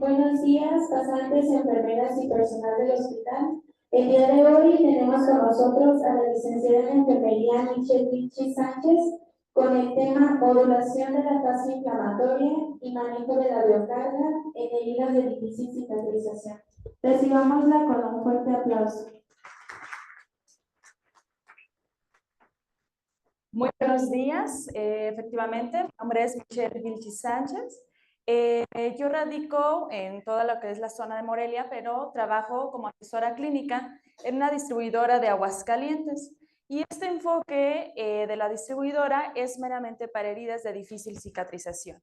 Buenos días, pasantes, enfermeras y personal del hospital. El día de hoy tenemos con nosotros a la licenciada en enfermería Michelle Vilchi Sánchez con el tema modulación de la fase inflamatoria y manejo de la biocarga en heridas de difícil cicatrización. Recibámosla con un fuerte aplauso. Muy buenos días, efectivamente, mi nombre es Michelle Vilchi Sánchez. Yo radico en toda lo que es la zona de Morelia, pero trabajo como asesora clínica en una distribuidora de Aguascalientes. Y este enfoque de la distribuidora es meramente para heridas de difícil cicatrización.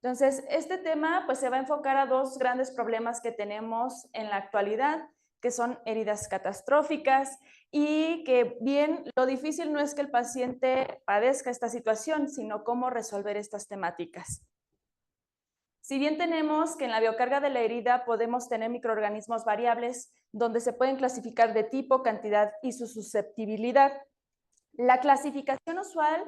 Entonces, este tema pues, se va a enfocar a dos grandes problemas que tenemos en la actualidad, que son heridas catastróficas y que bien, lo difícil no es que el paciente padezca esta situación, sino cómo resolver estas temáticas. Si bien tenemos que en la biocarga de la herida podemos tener microorganismos variables donde se pueden clasificar de tipo, cantidad y su susceptibilidad. La clasificación usual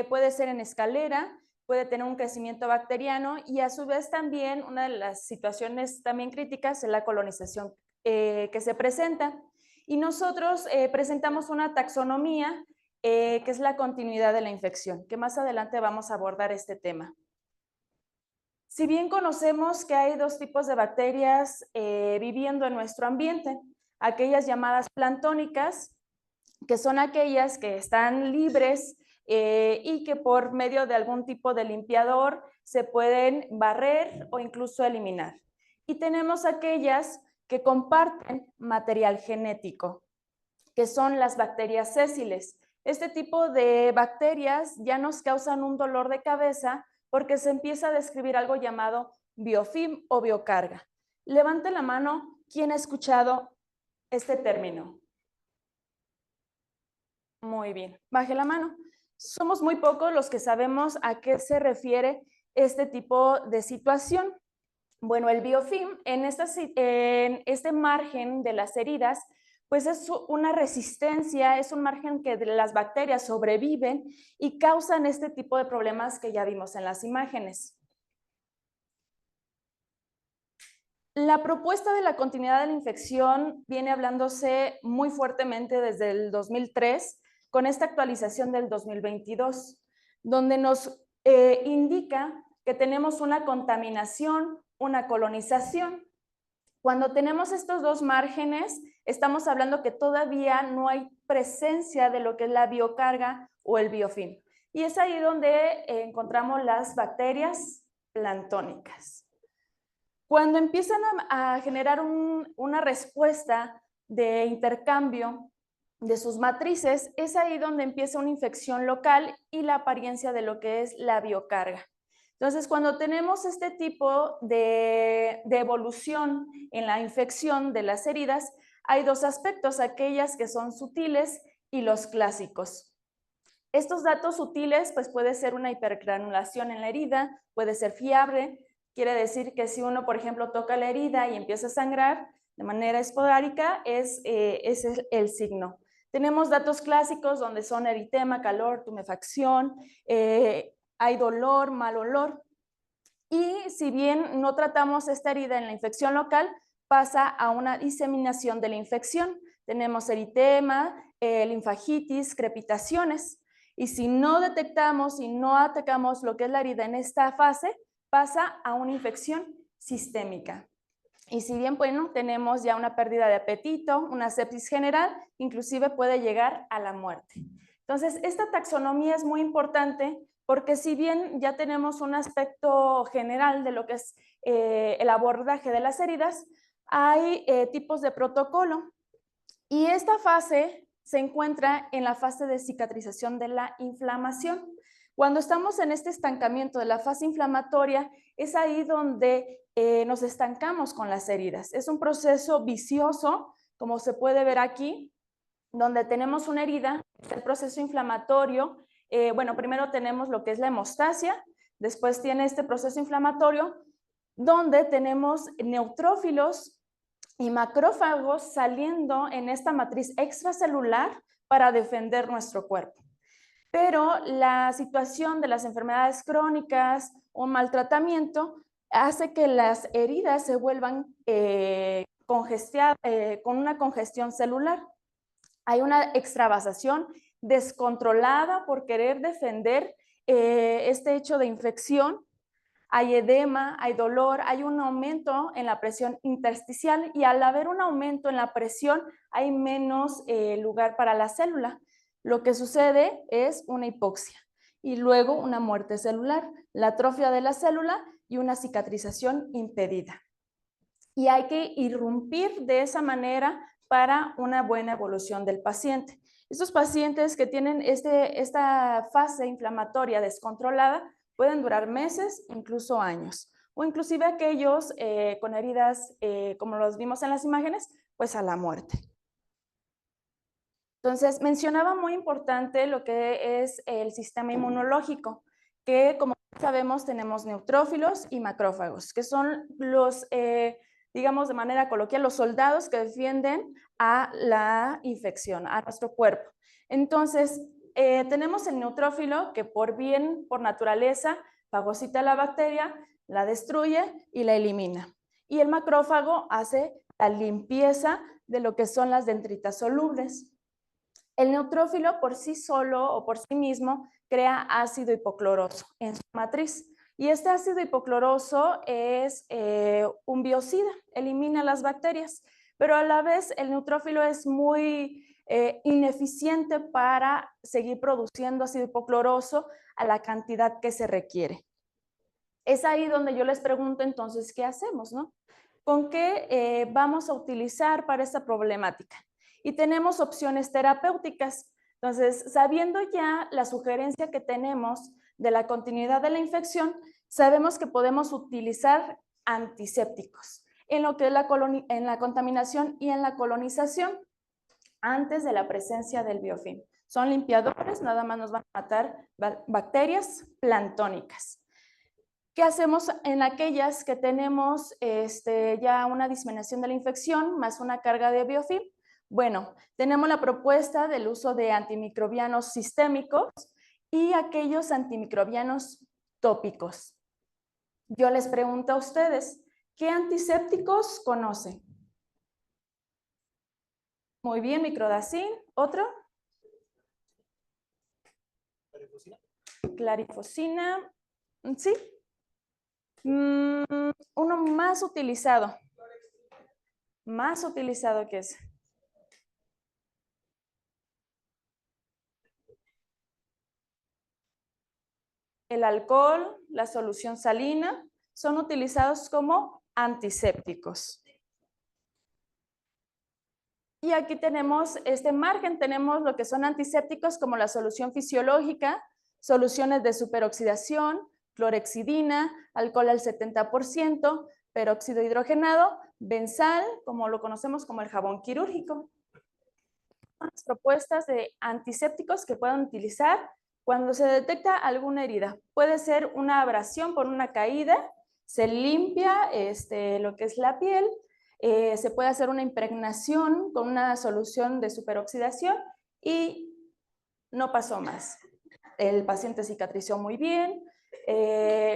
puede ser en escalera, puede tener un crecimiento bacteriano y a su vez también una de las situaciones también críticas es la colonización que se presenta. Y nosotros presentamos una taxonomía que es la continuidad de la infección, que más adelante vamos a abordar este tema. Si bien conocemos que hay dos tipos de bacterias viviendo en nuestro ambiente, aquellas llamadas planctónicas, que son aquellas que están libres y que por medio de algún tipo de limpiador se pueden barrer o incluso eliminar. Y tenemos aquellas que comparten material genético, que son las bacterias sésiles. Este tipo de bacterias ya nos causan un dolor de cabeza porque se empieza a describir algo llamado biofilm o biocarga. Levante la mano, ¿quién ha escuchado este término? Muy bien, baje la mano. Somos muy pocos los que sabemos a qué se refiere este tipo de situación. Bueno, el biofilm en este margen de las heridas, pues es una resistencia, es un margen que las bacterias sobreviven y causan este tipo de problemas que ya vimos en las imágenes. La propuesta de la continuidad de la infección viene hablándose muy fuertemente desde el 2003 con esta actualización del 2022, donde nos indica que tenemos una contaminación, una colonización. Cuando tenemos estos dos márgenes, estamos hablando que todavía no hay presencia de lo que es la biocarga o el biofilm. Y es ahí donde encontramos las bacterias planctónicas. Cuando empiezan a generar una respuesta de intercambio de sus matrices, es ahí donde empieza una infección local y la apariencia de lo que es la biocarga. Entonces, cuando tenemos este tipo de evolución en la infección de las heridas, hay dos aspectos, aquellas que son sutiles y los clásicos. Estos datos sutiles, pues puede ser una hipergranulación en la herida, puede ser fiebre, quiere decir que si uno, por ejemplo, toca la herida y empieza a sangrar de manera esporádica, ese es el signo. Tenemos datos clásicos donde son eritema, calor, tumefacción, hay dolor, mal olor. Y si bien no tratamos esta herida en la infección local, pasa a una diseminación de la infección. Tenemos eritema, linfagitis, crepitaciones. Y si no detectamos y no atacamos lo que es la herida en esta fase, pasa a una infección sistémica. Y si bien, bueno, tenemos ya una pérdida de apetito, una sepsis general, inclusive puede llegar a la muerte. Entonces, esta taxonomía es muy importante porque si bien ya tenemos un aspecto general de lo que es el abordaje de las heridas, hay tipos de protocolo. Y esta fase se encuentra en la fase de cicatrización de la inflamación. Cuando estamos en este estancamiento de la fase inflamatoria, es ahí donde nos estancamos con las heridas. Es un proceso vicioso, como se puede ver aquí, donde tenemos una herida, el proceso inflamatorio. Bueno, primero tenemos lo que es la hemostasia, después tiene este proceso inflamatorio, donde tenemos neutrófilos y macrófagos saliendo en esta matriz extracelular para defender nuestro cuerpo. Pero la situación de las enfermedades crónicas o maltratamiento hace que las heridas se vuelvan con una congestión celular. Hay una extravasación descontrolada por querer defender este hecho de infección. Hay edema, hay dolor, hay un aumento en la presión intersticial y al haber un aumento en la presión hay menos lugar para la célula. Lo que sucede es una hipoxia y luego una muerte celular, la atrofia de la célula y una cicatrización impedida. Y hay que irrumpir de esa manera para una buena evolución del paciente. Estos pacientes que tienen esta fase inflamatoria descontrolada pueden durar meses, incluso años, o inclusive aquellos con heridas, como los vimos en las imágenes, pues a la muerte. Entonces, mencionaba muy importante lo que es el sistema inmunológico, que como sabemos tenemos neutrófilos y macrófagos, que son los, digamos de manera coloquial, los soldados que defienden a la infección, a nuestro cuerpo. Entonces, tenemos el neutrófilo que por naturaleza, fagocita la bacteria, la destruye y la elimina. Y el macrófago hace la limpieza de lo que son las dendritas solubles. El neutrófilo por sí solo o por sí mismo crea ácido hipocloroso en su matriz. Y este ácido hipocloroso es un biocida, elimina las bacterias, pero a la vez el neutrófilo es muy ineficiente para seguir produciendo ácido hipocloroso a la cantidad que se requiere. Es ahí donde yo les pregunto entonces, ¿qué hacemos, no? ¿Con qué vamos a utilizar para esta problemática? Y tenemos opciones terapéuticas. Entonces, sabiendo ya la sugerencia que tenemos de la continuidad de la infección, sabemos que podemos utilizar antisépticos en lo que es en la contaminación y en la colonización antes de la presencia del biofilm. Son limpiadores, nada más nos van a matar bacterias planctónicas. ¿Qué hacemos en aquellas que tenemos ya una disminución de la infección más una carga de biofilm? Bueno, tenemos la propuesta del uso de antimicrobianos sistémicos y aquellos antimicrobianos tópicos. Yo les pregunto a ustedes, ¿qué antisépticos conocen? Muy bien, microdacin. ¿Otro? Clarifosina. Sí. Uno más utilizado. Más utilizado que es. El alcohol, la solución salina, son utilizados como antisépticos. Y aquí tenemos este margen, tenemos lo que son antisépticos como la solución fisiológica, soluciones de superoxidación, clorexidina, alcohol al 70%, peróxido hidrogenado, benzal, como lo conocemos como el jabón quirúrgico. Las propuestas de antisépticos que puedan utilizar cuando se detecta alguna herida. Puede ser una abrasión por una caída, se limpia lo que es la piel, se puede hacer una impregnación con una solución de superoxidación y no pasó más. El paciente cicatrizó muy bien,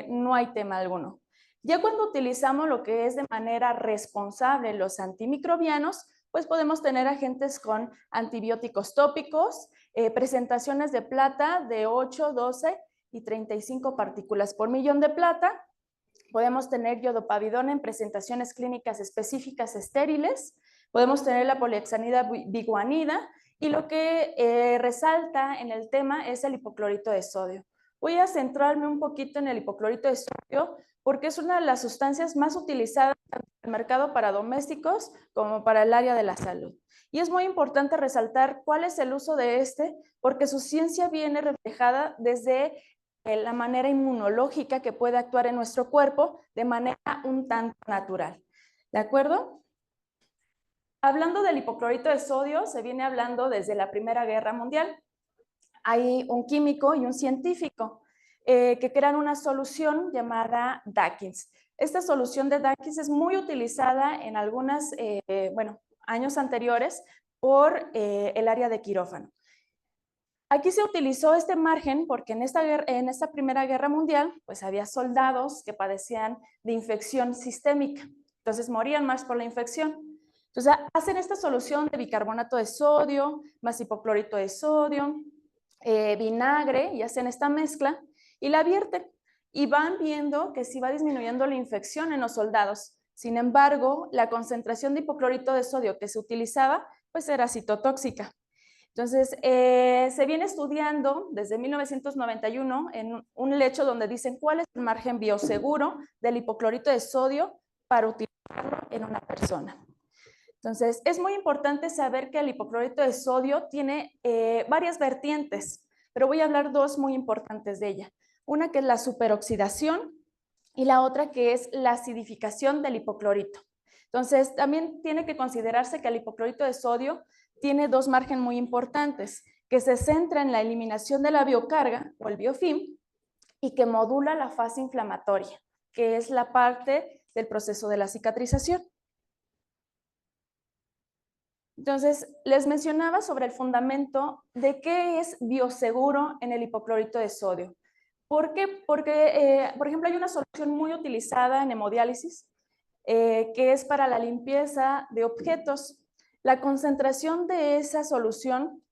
no hay tema alguno. Ya cuando utilizamos lo que es de manera responsable los antimicrobianos, pues podemos tener agentes con antibióticos tópicos, presentaciones de plata de 8, 12 y 35 partículas por millón de plata. Podemos tener iodopavidona en presentaciones clínicas específicas estériles. Podemos tener la polihexanida biguanida. Y lo que resalta en el tema es el hipoclorito de sodio. Voy a centrarme un poquito en el hipoclorito de sodio porque es una de las sustancias más utilizadas en el mercado para domésticos como para el área de la salud. Y es muy importante resaltar cuál es el uso de porque su ciencia viene reflejada desde la manera inmunológica que puede actuar en nuestro cuerpo de manera un tanto natural. ¿De acuerdo? Hablando del hipoclorito de sodio, se viene hablando desde la Primera Guerra Mundial. Hay un químico y un científico que crean una solución llamada Dawkins. Esta solución de Dawkins es muy utilizada en algunos años anteriores por el área de quirófano. Aquí se utilizó este margen porque en esta Primera Guerra Mundial, pues había soldados que padecían de infección sistémica, entonces morían más por la infección. Entonces hacen esta solución de bicarbonato de sodio, más hipoclorito de sodio, vinagre, y hacen esta mezcla y la vierten. Y van viendo que sí va disminuyendo la infección en los soldados. Sin embargo, la concentración de hipoclorito de sodio que se utilizaba, pues era citotóxica. Entonces, se viene estudiando desde 1991 en un lecho donde dicen cuál es el margen bioseguro del hipoclorito de sodio para utilizarlo en una persona. Entonces, es muy importante saber que el hipoclorito de sodio tiene varias vertientes, pero voy a hablar dos muy importantes de ella. Una que es la superoxidación y la otra que es la acidificación del hipoclorito. Entonces, también tiene que considerarse que el hipoclorito de sodio tiene dos márgenes muy importantes, que se centra en la eliminación de la biocarga o el biofilm y que modula la fase inflamatoria, que es la parte del proceso de la cicatrización. Entonces, les mencionaba sobre el fundamento de qué es bioseguro en el hipoclorito de sodio. ¿Por qué? Porque, por ejemplo, hay una solución muy utilizada en hemodiálisis que es para la limpieza de objetos. La concentración de esa solución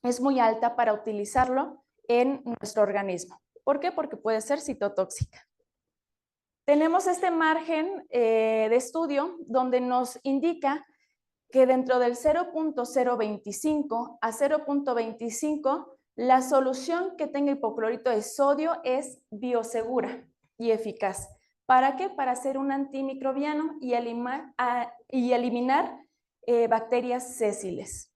es muy alta para utilizarlo en nuestro organismo. ¿Por qué? Porque puede ser citotóxica. Tenemos este margen de estudio donde nos indica que dentro del 0.025 a 0.25 la solución que tenga hipoclorito de sodio es biosegura y eficaz. ¿Para qué? Para ser un antimicrobiano y eliminar bacterias sésiles.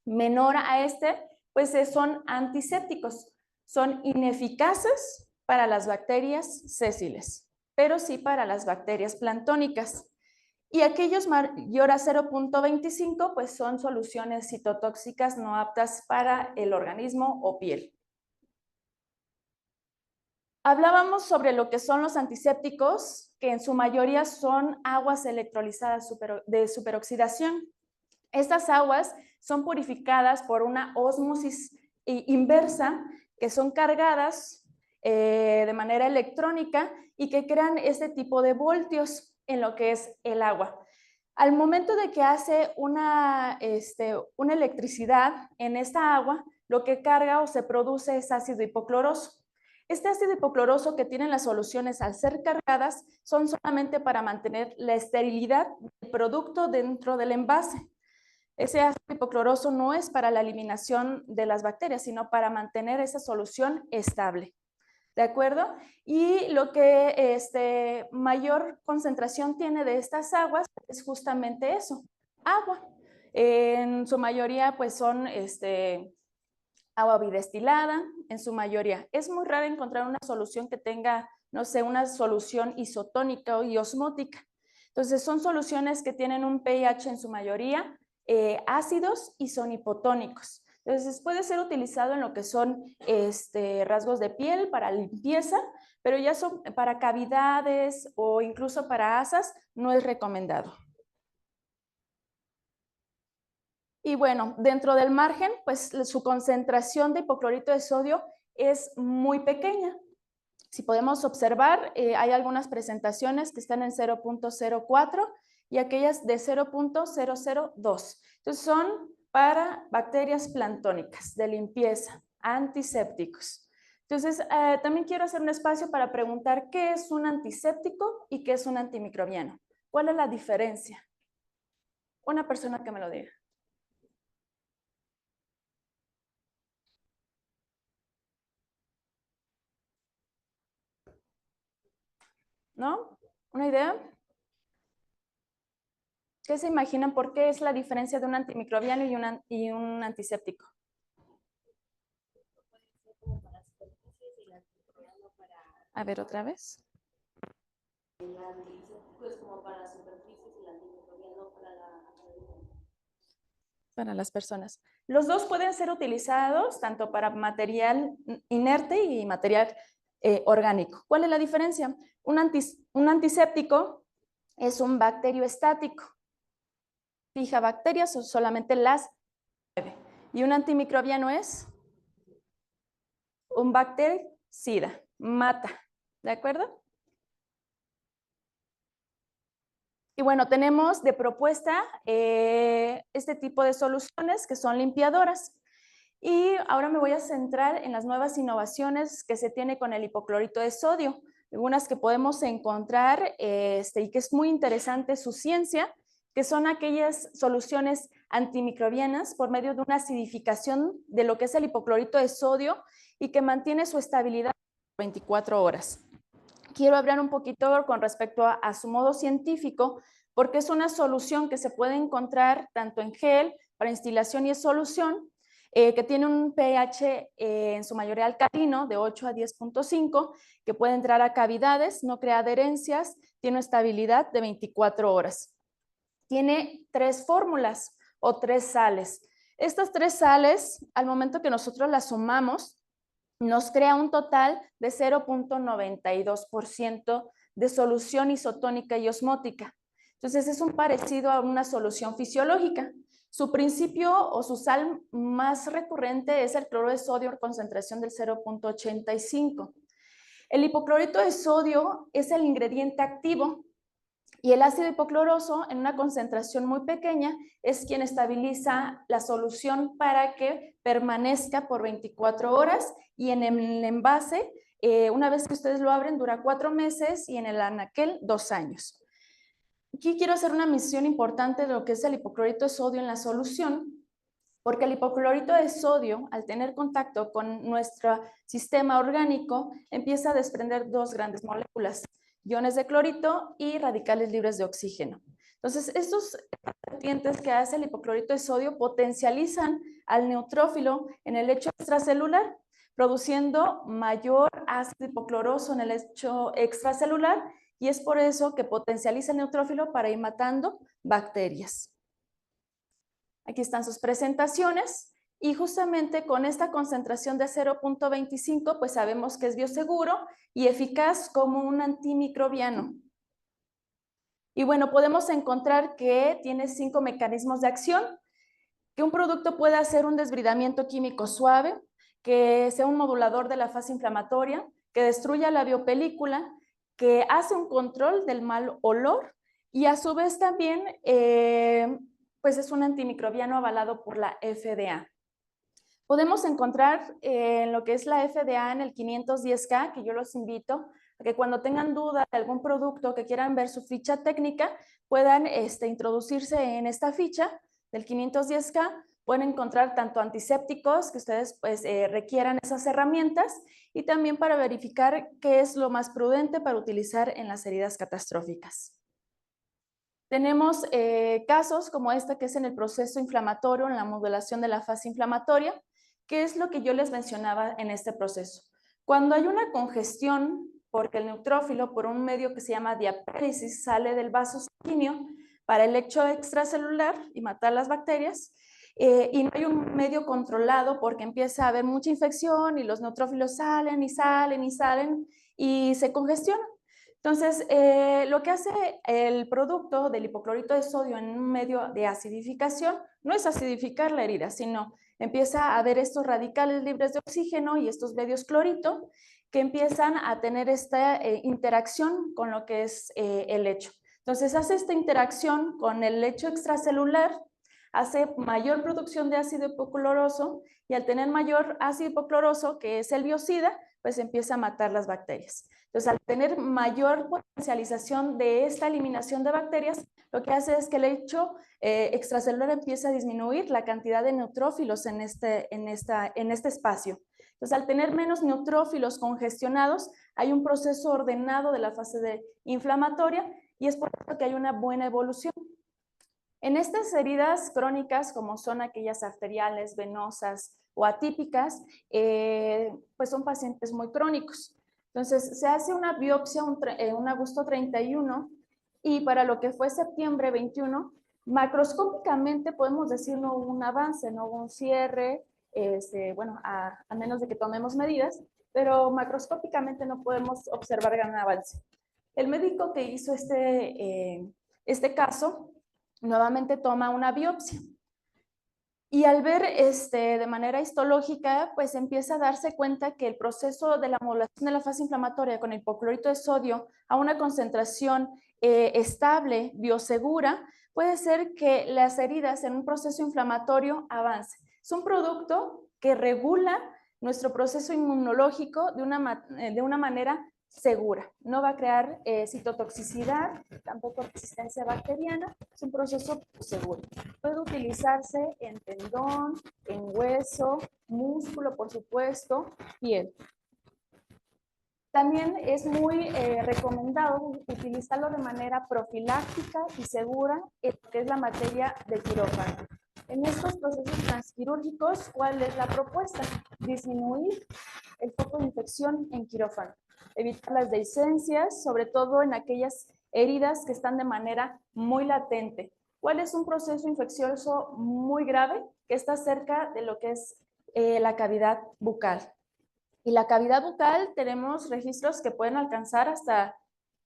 Menor a este, pues son antisépticos. Son ineficaces para las bacterias sésiles, pero sí para las bacterias planctónicas. Y aquellos mayor a 0.25, pues son soluciones citotóxicas no aptas para el organismo o piel. Hablábamos sobre lo que son los antisépticos, que en su mayoría son aguas electrolizadas de superoxidación. Estas aguas son purificadas por una ósmosis inversa, que son cargadas de manera electrónica y que crean este tipo de voltios en lo que es el agua. Al momento de que hace una electricidad en esta agua, lo que carga o se produce es ácido hipocloroso. Este ácido hipocloroso que tienen las soluciones al ser cargadas son solamente para mantener la esterilidad del producto dentro del envase. Ese ácido hipocloroso no es para la eliminación de las bacterias, sino para mantener esa solución estable. ¿De acuerdo? Y lo que mayor concentración tiene de estas aguas es justamente eso, agua. En su mayoría, pues son agua bidestilada, en su mayoría. Es muy raro encontrar una solución que tenga, no sé, una solución isotónica y osmótica. Entonces, son soluciones que tienen un pH en su mayoría ácidos y son hipotónicos. Entonces, puede ser utilizado en lo que son rasgos de piel para limpieza, pero ya son para cavidades o incluso para asas, no es recomendado. Y bueno, dentro del margen, pues su concentración de hipoclorito de sodio es muy pequeña. Si podemos observar, hay algunas presentaciones que están en 0.04 y aquellas de 0.002. Entonces son para bacterias planctónicas de limpieza, antisépticos. Entonces, también quiero hacer un espacio para preguntar qué es un antiséptico y qué es un antimicrobiano. ¿Cuál es la diferencia? Una persona que me lo diga. ¿No? ¿Una idea? ¿Qué se imaginan? ¿Por qué es la diferencia de un antimicrobiano y un antiséptico? A ver, otra vez. El antiséptico es como para las superficies y el antimicrobiano para las personas. Los dos pueden ser utilizados tanto para material inerte y material orgánico. ¿Cuál es la diferencia? Un antiséptico es un bacterioestático. Fija bacterias o solamente las mueve. Y un antimicrobiano es un bactericida, mata, ¿de acuerdo? Y bueno, tenemos de propuesta este tipo de soluciones que son limpiadoras. Y ahora me voy a centrar en las nuevas innovaciones que se tiene con el hipoclorito de sodio, algunas que podemos encontrar y que es muy interesante su ciencia, que son aquellas soluciones antimicrobianas por medio de una acidificación de lo que es el hipoclorito de sodio y que mantiene su estabilidad 24 horas. Quiero hablar un poquito con respecto a su modo científico, porque es una solución que se puede encontrar tanto en gel, para instilación y solución, que tiene un pH en su mayoría alcalino de 8 a 10.5, que puede entrar a cavidades, no crea adherencias, tiene una estabilidad de 24 horas. Tiene 3 fórmulas o 3 sales. Estas 3 sales, al momento que nosotros las sumamos, nos crea un total de 0.92% de solución isotónica y osmótica. Entonces, es un parecido a una solución fisiológica. Su principio o su sal más recurrente es el cloro de sodio, concentración del 0.85. El hipoclorito de sodio es el ingrediente activo y el ácido hipocloroso, en una concentración muy pequeña, es quien estabiliza la solución para que permanezca por 24 horas y en el envase, una vez que ustedes lo abren, dura 4 meses y en el anaquel 2 años. Aquí quiero hacer una mención importante de lo que es el hipoclorito de sodio en la solución, porque el hipoclorito de sodio, al tener contacto con nuestro sistema orgánico, empieza a desprender 2 grandes moléculas, iones de clorito y radicales libres de oxígeno. Entonces, estos vertientes que hace el hipoclorito de sodio potencializan al neutrófilo en el lecho extracelular, produciendo mayor ácido hipocloroso en el lecho extracelular, y es por eso que potencializa el neutrófilo para ir matando bacterias. Aquí están sus presentaciones y justamente con esta concentración de 0.25 pues sabemos que es bioseguro y eficaz como un antimicrobiano. Y bueno, podemos encontrar que tiene 5 mecanismos de acción, que un producto puede hacer un desbridamiento químico suave, que sea un modulador de la fase inflamatoria, que destruya la biopelícula, que hace un control del mal olor y a su vez también pues es un antimicrobiano avalado por la FDA. Podemos encontrar en lo que es la FDA en el 510K, que yo los invito a que cuando tengan duda de algún producto que quieran ver su ficha técnica, puedan introducirse en esta ficha del 510K. Pueden encontrar tanto antisépticos que ustedes pues, requieran esas herramientas y también para verificar qué es lo más prudente para utilizar en las heridas catastróficas. Tenemos casos como este que es en el proceso inflamatorio, en la modulación de la fase inflamatoria, que es lo que yo les mencionaba en este proceso. Cuando hay una congestión, porque el neutrófilo por un medio que se llama diapéresis sale del vaso sanguíneo para el lecho extracelular y matar las bacterias, y no hay un medio controlado porque empieza a haber mucha infección y los neutrófilos salen y salen y salen y se congestionan. Entonces, lo que hace el producto del hipoclorito de sodio en un medio de acidificación no es acidificar la herida, sino empieza a haber estos radicales libres de oxígeno y estos medios clorito que empiezan a tener esta interacción con lo que es el lecho. Entonces, hace esta interacción con el lecho extracelular, hace mayor producción de ácido hipocloroso y al tener mayor ácido hipocloroso, que es el biocida, pues empieza a matar las bacterias. Entonces, al tener mayor potencialización de esta eliminación de bacterias, lo que hace es que el lecho extracelular empieza a disminuir la cantidad de neutrófilos en este espacio. Entonces, al tener menos neutrófilos congestionados, hay un proceso ordenado de la fase inflamatoria y es por eso que hay una buena evolución. En estas heridas crónicas, como son aquellas arteriales, venosas o atípicas, pues son pacientes muy crónicos. Entonces, se hace una biopsia en agosto 31 y para lo que fue septiembre 21, macroscópicamente podemos decir no hubo un avance, no hubo un cierre, bueno, a menos de que tomemos medidas, pero macroscópicamente no podemos observar gran avance. El médico que hizo este caso nuevamente toma una biopsia Y al ver de manera histológica, pues empieza a darse cuenta que el proceso de la modulación de la fase inflamatoria con el hipoclorito de sodio a una concentración estable, biosegura, puede ser que las heridas en un proceso inflamatorio avancen. Es un producto que regula nuestro proceso inmunológico de una manera segura. No va a crear citotoxicidad, tampoco resistencia bacteriana, es un proceso seguro. Puede utilizarse en tendón, en hueso, músculo, por supuesto, piel. También es muy recomendado utilizarlo de manera profiláctica y segura en lo que es la materia de quirófano. En estos procesos transquirúrgicos, ¿cuál es la propuesta? Disminuir el foco de infección en quirófano, evitar las dehiscencias, sobre todo en aquellas heridas que están de manera muy latente. ¿Cuál es un proceso infeccioso muy grave? Que está cerca de lo que es la cavidad bucal. Y la cavidad bucal tenemos registros que pueden alcanzar hasta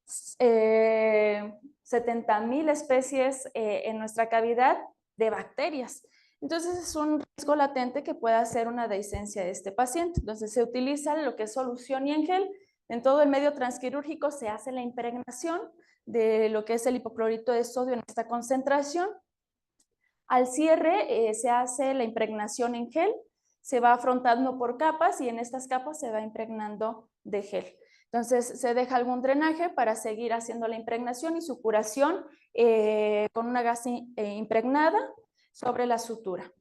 70,000 especies en nuestra cavidad de bacterias. Entonces es un riesgo latente que pueda hacer una dehiscencia de este paciente. Entonces se utiliza lo que es solución y en gel. En todo el medio transquirúrgico se hace la impregnación de lo que es el hipoclorito de sodio en esta concentración. Al cierre se hace la impregnación en gel, se va afrontando por capas y en estas capas se va impregnando de gel. Entonces se deja algún drenaje para seguir haciendo la impregnación y su curación con una gasa impregnada sobre la sutura.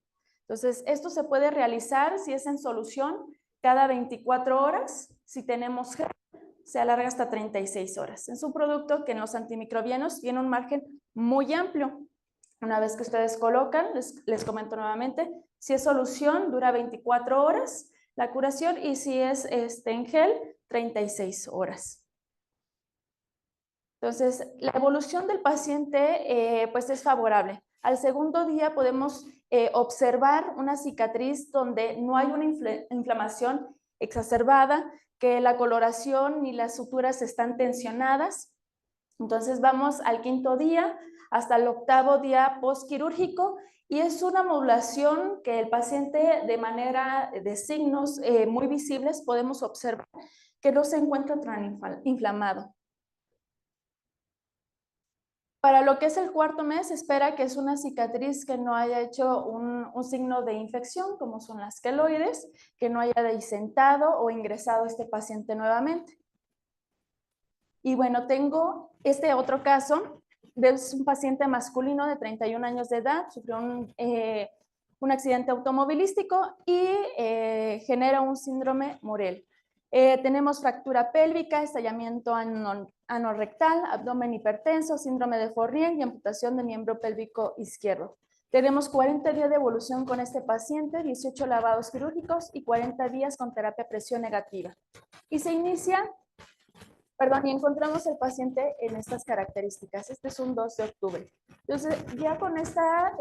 Entonces esto se puede realizar si es en solución cada 24 horas, si tenemos gel se alarga hasta 36 horas. Es un producto que en los antimicrobianos tiene un margen muy amplio. Una vez que ustedes colocan, les comento nuevamente, si es solución dura 24 horas la curación y si es en gel, 36 horas. Entonces, la evolución del paciente pues es favorable. Al segundo día podemos observar una cicatriz donde no hay una inflamación exacerbada, que la coloración ni las suturas están tensionadas. Entonces vamos al quinto día hasta el octavo día postquirúrgico y es una modulación que el paciente de manera de signos muy visibles podemos observar que no se encuentra tan inflamado. Para lo que es el cuarto mes, espera que es una cicatriz que no haya hecho un signo de infección, como son las queloides, que no haya dehiscentado o ingresado este paciente nuevamente. Y bueno, tengo este otro caso, es un paciente masculino de 31 años de edad, sufrió un accidente automovilístico y genera un síndrome Morel. Tenemos fractura pélvica, estallamiento anorrectal, abdomen hipertenso, síndrome de Fourier y amputación de miembro pélvico izquierdo. Tenemos 40 días de evolución con este paciente, 18 lavados quirúrgicos y 40 días con terapia a presión negativa. Y se inicia, y encontramos el paciente en estas características. Este es un 2 de octubre. Entonces, ya con esta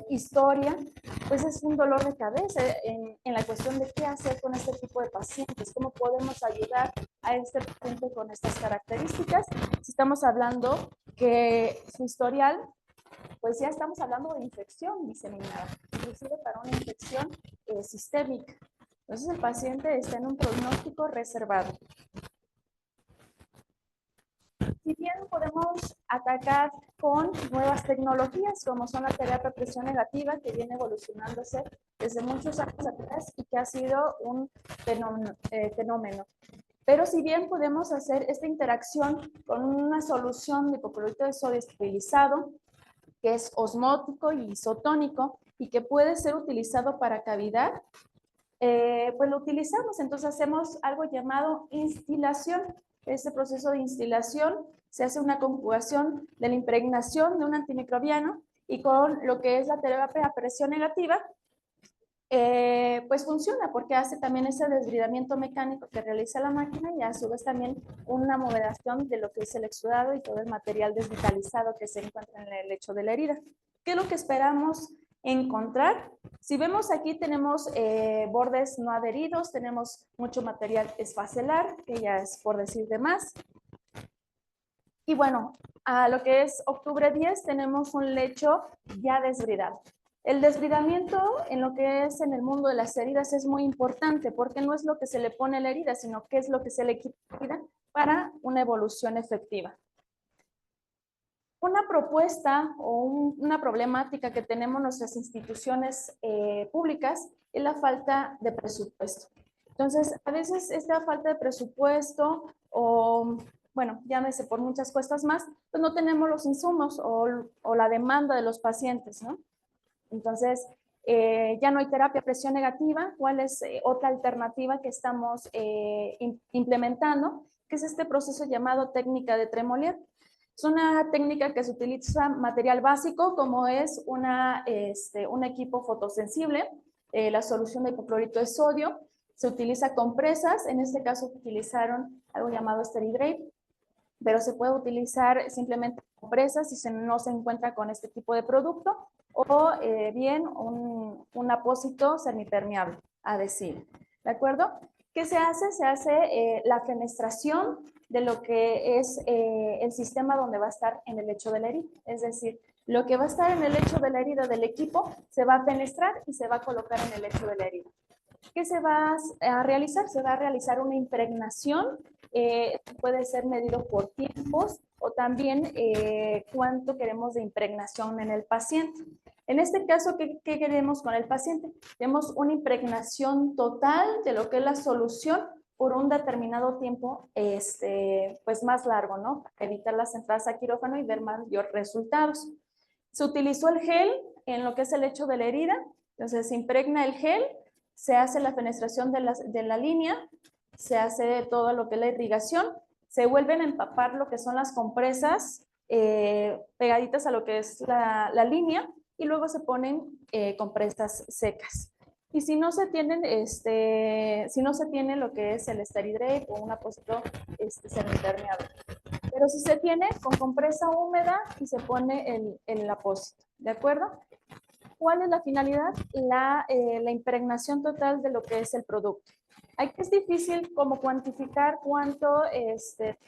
historia, pues es un dolor de cabeza en la cuestión de qué hacer con este tipo de pacientes, cómo podemos ayudar a este paciente con estas características. Si estamos hablando que su historial, pues ya estamos hablando de infección diseminada, inclusive para una infección sistémica. Entonces, el paciente está en un pronóstico reservado. Si bien podemos atacar con nuevas tecnologías, como son la terapia a presión negativa, que viene evolucionándose desde muchos años atrás y que ha sido un fenómeno. Pero si bien podemos hacer esta interacción con una solución de hipoclorito de sodio estabilizado, que es osmótico y isotónico, y que puede ser utilizado para cavidad, pues lo utilizamos. Entonces hacemos algo llamado instilación. Este proceso de instilación se hace una conjugación de la impregnación de un antimicrobiano y con lo que es la terapia a presión negativa, pues funciona porque hace también ese desbridamiento mecánico que realiza la máquina y a su vez también una moderación de lo que es el exudado y todo el material desvitalizado que se encuentra en el lecho de la herida. ¿Qué es lo que esperamos encontrar? Si vemos aquí tenemos bordes no adheridos, tenemos mucho material esfacelar, que ya es por decir de más. Y bueno, a lo que es octubre 10 tenemos un lecho ya desbridado. El desbridamiento en lo que es en el mundo de las heridas es muy importante porque no es lo que se le pone a la herida, sino que es lo que se le quita a la herida para una evolución efectiva. Una propuesta o una problemática que tenemos nuestras instituciones públicas es la falta de presupuesto. Entonces, a veces esta falta de presupuesto o, bueno, llámese por muchas cosas más, pues no tenemos los insumos o la demanda de los pacientes, ¿no? Entonces, ya no hay terapia a presión negativa. ¿Cuál es otra alternativa que estamos implementando? Que es este proceso llamado técnica de Tremolier. Es una técnica que se utiliza material básico como es un equipo fotosensible, la solución de hipoclorito de sodio, se utiliza compresas, en este caso utilizaron algo llamado Steridrape, pero se puede utilizar simplemente compresas si no se encuentra con este tipo de producto o bien un apósito semipermeable, adhesivo, ¿de acuerdo? ¿Qué se hace? Se hace la fenestración de lo que es el sistema donde va a estar en el lecho de la herida. Es decir, lo que va a estar en el lecho de la herida del equipo se va a fenestrar y se va a colocar en el lecho de la herida. ¿Qué se va a realizar? Se va a realizar una impregnación, puede ser medido por tiempos o también cuánto queremos de impregnación en el paciente. En este caso, ¿qué queremos con el paciente? Queremos una impregnación total de lo que es la solución por un determinado tiempo pues más largo, ¿no? Para evitar las entradas a quirófano y ver mayores resultados. Se utilizó el gel en lo que es el lecho de la herida, entonces se impregna el gel, se hace la fenestración de la línea, se hace todo lo que es la irrigación, se vuelven a empapar lo que son las compresas pegaditas a lo que es la línea y luego se ponen compresas secas. Y si no se tienen, si no se tiene lo que es el Steridrape o un apósito semipermeable. Pero si se tiene con compresa húmeda y se pone el apósito, ¿de acuerdo? ¿Cuál es la finalidad? La impregnación total de lo que es el producto. Aquí es difícil como cuantificar cuánto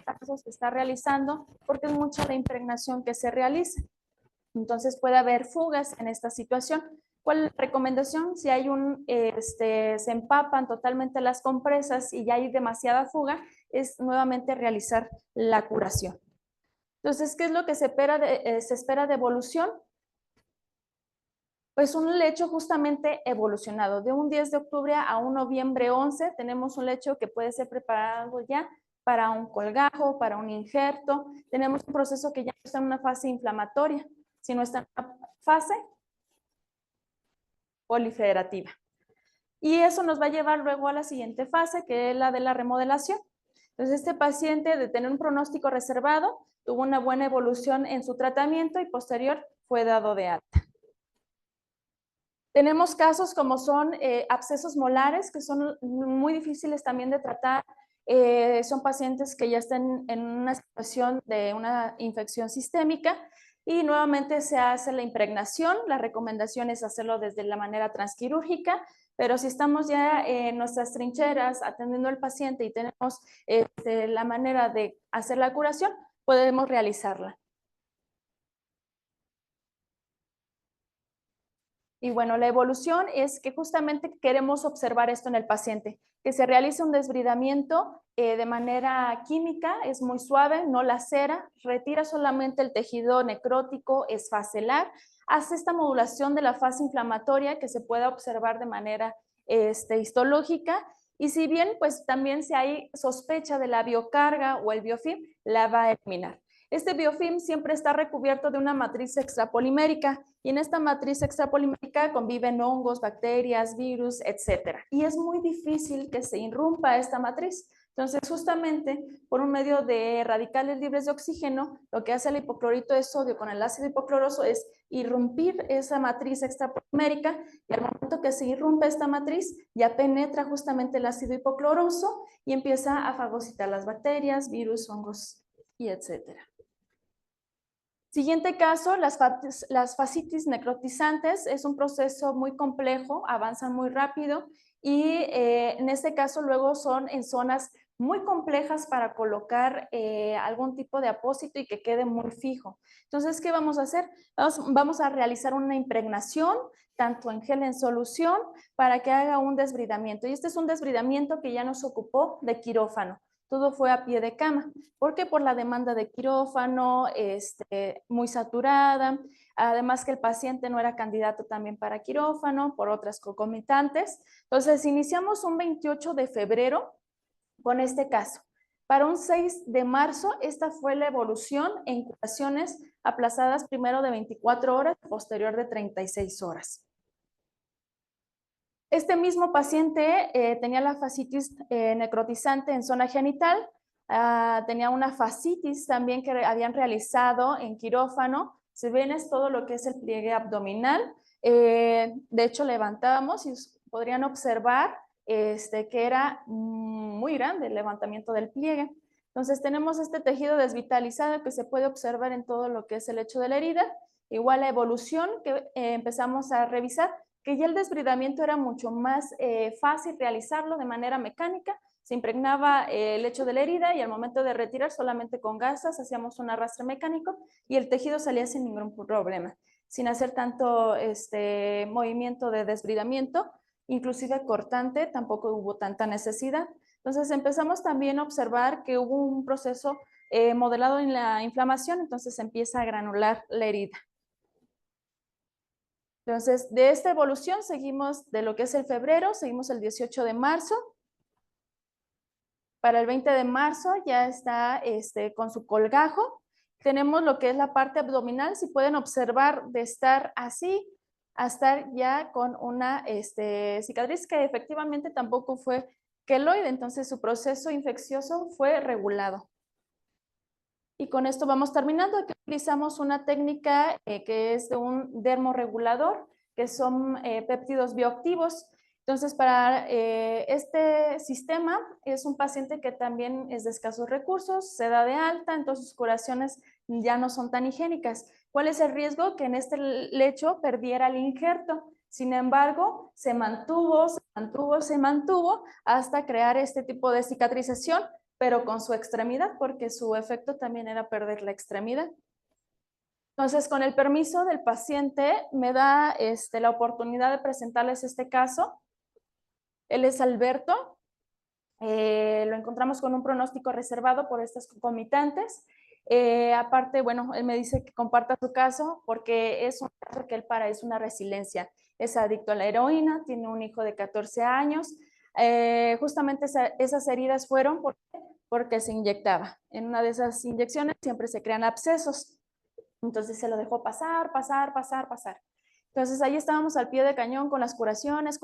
casos se está realizando porque es mucha la impregnación que se realiza. Entonces puede haber fugas en esta situación. ¿Cuál es la recomendación? Si hay se empapan totalmente las compresas y ya hay demasiada fuga, es nuevamente realizar la curación. Entonces, ¿qué es lo que se espera de evolución? Pues un lecho justamente evolucionado. De un 10 de octubre a un noviembre 11 tenemos un lecho que puede ser preparado ya para un colgajo, para un injerto. Tenemos un proceso que ya no está en una fase inflamatoria, sino está en una fase proliferativa. Y eso nos va a llevar luego a la siguiente fase, que es la de la remodelación. Entonces, este paciente, de tener un pronóstico reservado, tuvo una buena evolución en su tratamiento y posterior fue dado de alta. Tenemos casos como son abscesos molares, que son muy difíciles también de tratar. Son pacientes que ya están en una situación de una infección sistémica y nuevamente se hace la impregnación. La recomendación es hacerlo desde la manera transquirúrgica, pero si estamos ya en nuestras trincheras atendiendo al paciente y tenemos la manera de hacer la curación, podemos realizarla. Y bueno, la evolución es que justamente queremos observar esto en el paciente, que se realice un desbridamiento de manera química, es muy suave, no lacera, retira solamente el tejido necrótico esfacelar, hace esta modulación de la fase inflamatoria que se pueda observar de manera histológica, y si bien pues también si hay sospecha de la biocarga o el biofilm, la va a eliminar. Este biofilm siempre está recubierto de una matriz extrapolimérica y en esta matriz extrapolimérica conviven hongos, bacterias, virus, etc. Y es muy difícil que se irrumpa esta matriz. Entonces, justamente por un medio de radicales libres de oxígeno, lo que hace el hipoclorito de sodio con el ácido hipocloroso es irrumpir esa matriz extrapolimérica y al momento que se irrumpe esta matriz, ya penetra justamente el ácido hipocloroso y empieza a fagocitar las bacterias, virus, hongos y etcétera. Siguiente caso, las fascitis necrotizantes. Es un proceso muy complejo, avanzan muy rápido y en este caso luego son en zonas muy complejas para colocar algún tipo de apósito y que quede muy fijo. Entonces, ¿qué vamos a hacer? Vamos a realizar una impregnación, tanto en gel en solución, para que haga un desbridamiento. Y este es un desbridamiento que ya nos ocupó de quirófano. Todo fue a pie de cama. ¿Por qué? Por la demanda de quirófano, muy saturada, además que el paciente no era candidato también para quirófano, por otras concomitantes. Entonces, iniciamos un 28 de febrero con este caso. Para un 6 de marzo, esta fue la evolución en curaciones aplazadas primero de 24 horas, posterior de 36 horas. Este mismo paciente tenía la fascitis necrotizante en zona genital, tenía una fascitis también que habían realizado en quirófano. Si ven, es todo lo que es el pliegue abdominal. De hecho, levantábamos y podrían observar que era muy grande el levantamiento del pliegue. Entonces, tenemos este tejido desvitalizado que se puede observar en todo lo que es el lecho de la herida. Igual la evolución que empezamos a revisar, que ya el desbridamiento era mucho más fácil realizarlo de manera mecánica. Se impregnaba el lecho de la herida y al momento de retirar solamente con gasas hacíamos un arrastre mecánico y el tejido salía sin ningún problema, sin hacer tanto movimiento de desbridamiento, inclusive cortante, tampoco hubo tanta necesidad. Entonces empezamos también a observar que hubo un proceso modelado en la inflamación, entonces empieza a granular la herida. Entonces, de esta evolución seguimos de lo que es el febrero, seguimos el 18 de marzo. Para el 20 de marzo ya está con su colgajo. Tenemos lo que es la parte abdominal, si pueden observar de estar así a estar ya con una cicatriz que efectivamente tampoco fue queloide, entonces su proceso infeccioso fue regulado. Y con esto vamos terminando. Aquí utilizamos una técnica que es de un dermorregulador, que son péptidos bioactivos. Entonces, para este sistema es un paciente que también es de escasos recursos, se da de alta, entonces sus curaciones ya no son tan higiénicas. ¿Cuál es el riesgo? Que en este lecho perdiera el injerto. Sin embargo, se mantuvo hasta crear este tipo de cicatrización, pero con su extremidad, porque su efecto también era perder la extremidad. Entonces, con el permiso del paciente, me da la oportunidad de presentarles este caso. Él es Alberto. Lo encontramos con un pronóstico reservado por estas concomitantes. Aparte, bueno, él me dice que comparta su caso porque es un caso que él para es una resiliencia. Es adicto a la heroína, tiene un hijo de 14 años. Justamente esas heridas fueron porque se inyectaba. En una de esas inyecciones siempre se crean abscesos. Entonces se lo dejó pasar. Entonces ahí estábamos al pie de cañón con las curaciones,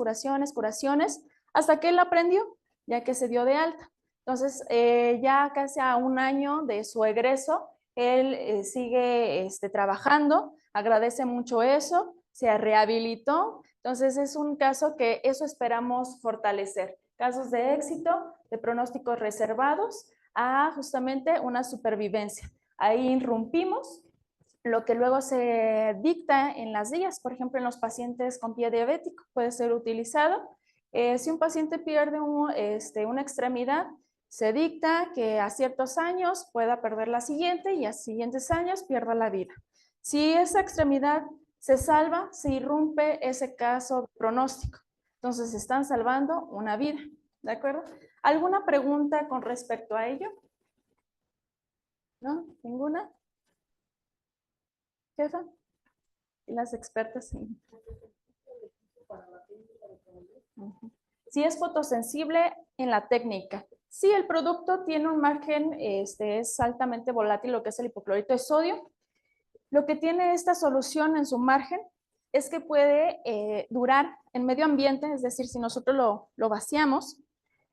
hasta que él aprendió, ya que se dio de alta. Entonces ya casi a un año de su egreso, él sigue trabajando, agradece mucho eso, se rehabilitó. Entonces es un caso que eso esperamos fortalecer. Casos de éxito, de pronósticos reservados a justamente una supervivencia. Ahí irrumpimos lo que luego se dicta en las guías, por ejemplo, en los pacientes con pie diabético puede ser utilizado. Si un paciente pierde una extremidad, se dicta que a ciertos años pueda perder la siguiente y a siguientes años pierda la vida. Si esa extremidad se salva, se irrumpe ese caso pronóstico. Entonces, están salvando una vida, ¿de acuerdo? ¿Alguna pregunta con respecto a ello? ¿No? ¿Ninguna? ¿Jefa? ¿Y las expertas? Sí. Si es fotosensible en la técnica. Si el producto tiene un margen, es altamente volátil, lo que es el hipoclorito de sodio. Lo que tiene esta solución en su margen es que puede durar en medio ambiente, es decir, si nosotros lo vaciamos,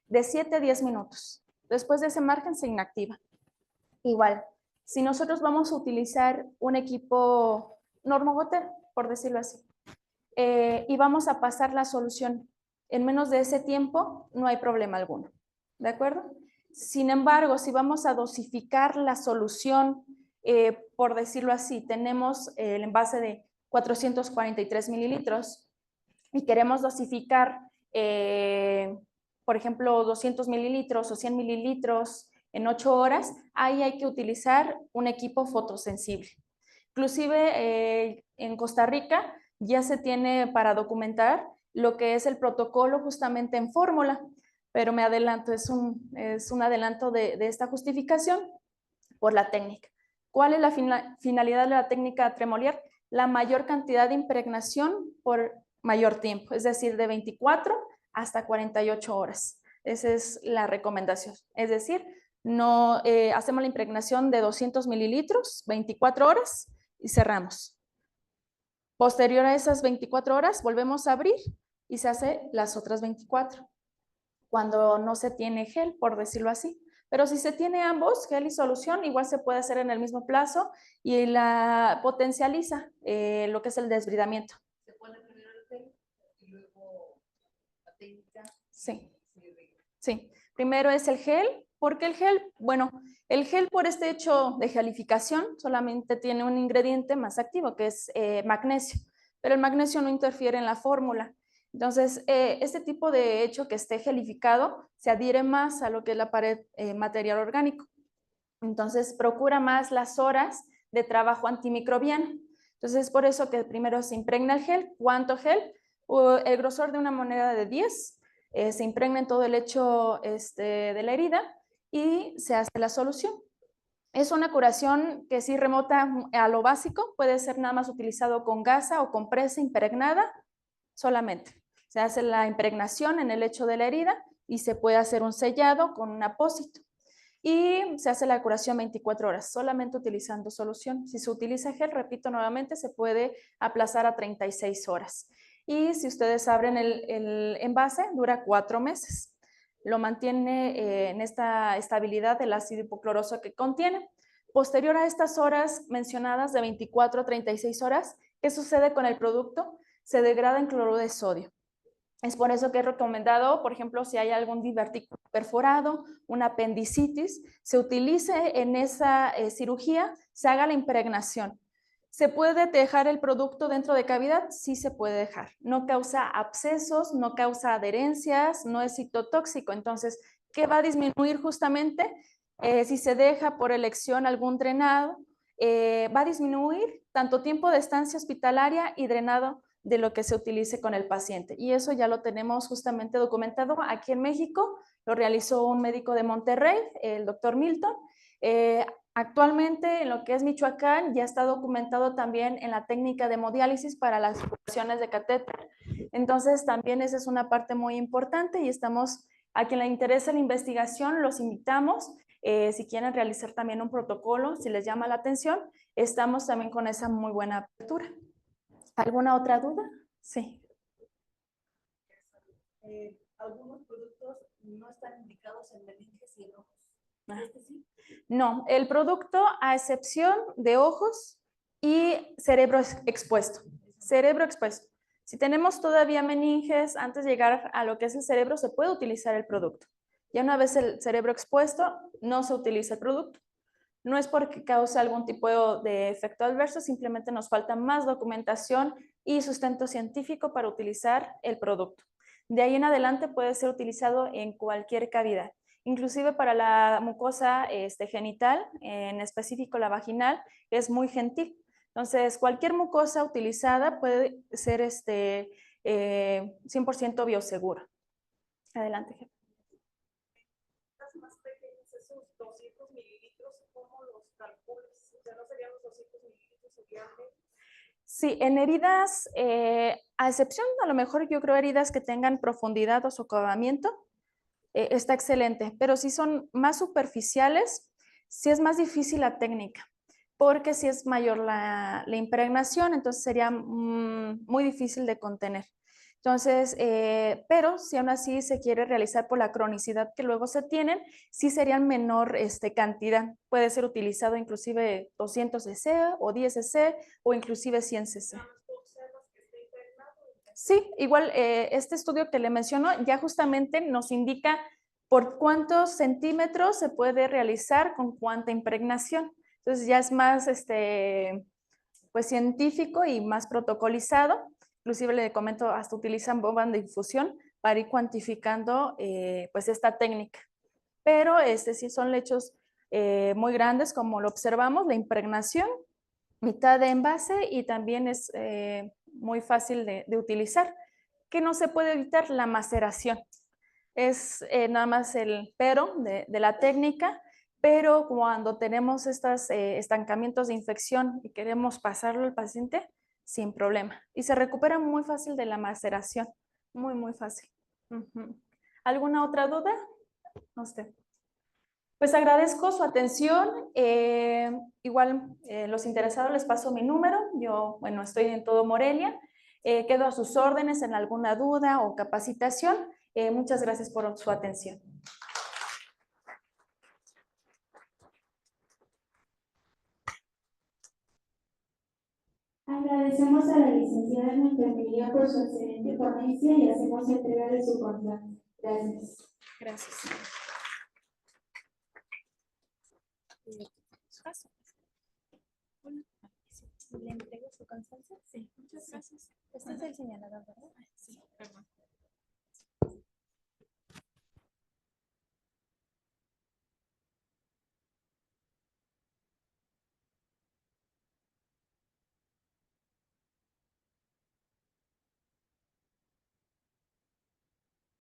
de 7 a 10 minutos. Después de ese margen se inactiva. Igual, si nosotros vamos a utilizar un equipo normogotero, por decirlo así, y vamos a pasar la solución en menos de ese tiempo, no hay problema alguno. ¿De acuerdo? Sin embargo, si vamos a dosificar la solución, por decirlo así, tenemos el envase de 443 mililitros y queremos dosificar por ejemplo, 200 mililitros o 100 mililitros en 8 horas, ahí hay que utilizar un equipo fotosensible. Inclusive en Costa Rica ya se tiene para documentar lo que es el protocolo justamente en fórmula, pero me adelanto, es un adelanto de esta justificación por la técnica. ¿Cuál es la finalidad de la técnica Tremolier? La mayor cantidad de impregnación por mayor tiempo, es decir, de 24 hasta 48 horas. Esa es la recomendación. Es decir, no hacemos la impregnación de 200 mililitros, 24 horas y cerramos. Posterior a esas 24 horas, volvemos a abrir y se hace las otras 24. Cuando no se tiene gel, por decirlo así. Pero si se tiene ambos, gel y solución, igual se puede hacer en el mismo plazo y la potencializa lo que es el desbridamiento. ¿Se pone primero el gel y luego la técnica? Sí. Sí, primero es el gel, porque el gel, bueno, el gel por este hecho de gelificación solamente tiene un ingrediente más activo que es magnesio, pero el magnesio no interfiere en la fórmula. Entonces, este tipo de hecho que esté gelificado se adhiere más a lo que es la pared material orgánico. Entonces, procura más las horas de trabajo antimicrobiano. Entonces, es por eso que primero se impregna el gel. ¿Cuánto gel? El grosor de una moneda de 10. Se impregna en todo el lecho de la herida y se hace la solución. Es una curación que sí remota a lo básico, puede ser nada más utilizado con gasa o compresa impregnada solamente. Se hace la impregnación en el lecho de la herida y se puede hacer un sellado con un apósito. Y se hace la curación 24 horas, solamente utilizando solución. Si se utiliza gel, repito nuevamente, se puede aplazar a 36 horas. Y si ustedes abren el envase, dura 4 meses. Lo mantiene en esta estabilidad del ácido hipocloroso que contiene. Posterior a estas horas mencionadas de 24 a 36 horas, ¿qué sucede con el producto? Se degrada en cloruro de sodio. Es por eso que es recomendado, por ejemplo, si hay algún divertículo perforado, una apendicitis, se utilice en esa cirugía, se haga la impregnación. ¿Se puede dejar el producto dentro de cavidad? Sí se puede dejar. No causa abscesos, no causa adherencias, no es citotóxico. Entonces, ¿qué va a disminuir justamente? Si se deja por elección algún drenado, va a disminuir tanto tiempo de estancia hospitalaria y drenado de lo que se utilice con el paciente. Y eso ya lo tenemos justamente documentado aquí en México. Lo realizó un médico de Monterrey, el doctor Milton. Actualmente en lo que es Michoacán ya está documentado también en la técnica de hemodiálisis para las curaciones de catéter. Entonces también esa es una parte muy importante y estamos, a quien le interesa la investigación, los invitamos. Si quieren realizar también un protocolo, si les llama la atención, estamos también con esa muy buena apertura. ¿Alguna otra duda? Sí. Algunos productos no están indicados en meninges y en ojos. ¿Este sí? No, el producto a excepción de ojos y cerebro expuesto. Cerebro expuesto. Si tenemos todavía meninges, antes de llegar a lo que es el cerebro, se puede utilizar el producto. Ya una vez el cerebro expuesto, no se utiliza el producto. No es porque cause algún tipo de efecto adverso, simplemente nos falta más documentación y sustento científico para utilizar el producto. De ahí en adelante puede ser utilizado en cualquier cavidad, inclusive para la mucosa genital, en específico la vaginal, es muy gentil. Entonces, cualquier mucosa utilizada puede ser 100% biosegura. Adelante, jefe. Más pequeños, esos 200 mililitros, ¿cómo los calculas? O sea, ¿no serían los 200 mililitros serían? Sí, en heridas, a excepción a lo mejor yo creo heridas que tengan profundidad o socavamiento, está excelente, pero si son más superficiales, sí es más difícil la técnica, porque si es mayor la impregnación, entonces sería muy difícil de contener. Entonces, pero si aún así se quiere realizar por la cronicidad que luego se tienen, sí serían menor cantidad. Puede ser utilizado inclusive 200 cc o 10 cc o inclusive 100 cc. Sí, igual este estudio que le menciono ya justamente nos indica por cuántos centímetros se puede realizar con cuánta impregnación. Entonces ya es más pues científico y más protocolizado. Inclusive le comento, hasta utilizan bombas de infusión para ir cuantificando pues esta técnica. Pero sí son lechos muy grandes, como lo observamos, la impregnación, mitad de envase, y también es muy fácil de utilizar. ¿Qué no se puede evitar? La maceración. Es nada más el pero de la técnica, pero cuando tenemos estos estancamientos de infección y queremos pasarlo al paciente, sin problema. Y se recupera muy fácil de la maceración, muy, muy fácil. ¿Alguna otra duda? No sé. Pues agradezco su atención. Igual los interesados les paso mi número. Yo, bueno, estoy en todo Morelia. Quedo a sus órdenes en alguna duda o capacitación. Muchas gracias por su atención. Agradecemos a la licenciada en enfermería por su excelente ponencia y hacemos entrega de su contrato. Gracias. Gracias. ¿Le entrego su constancia? Sí, muchas gracias. Este es el señalador, ¿verdad?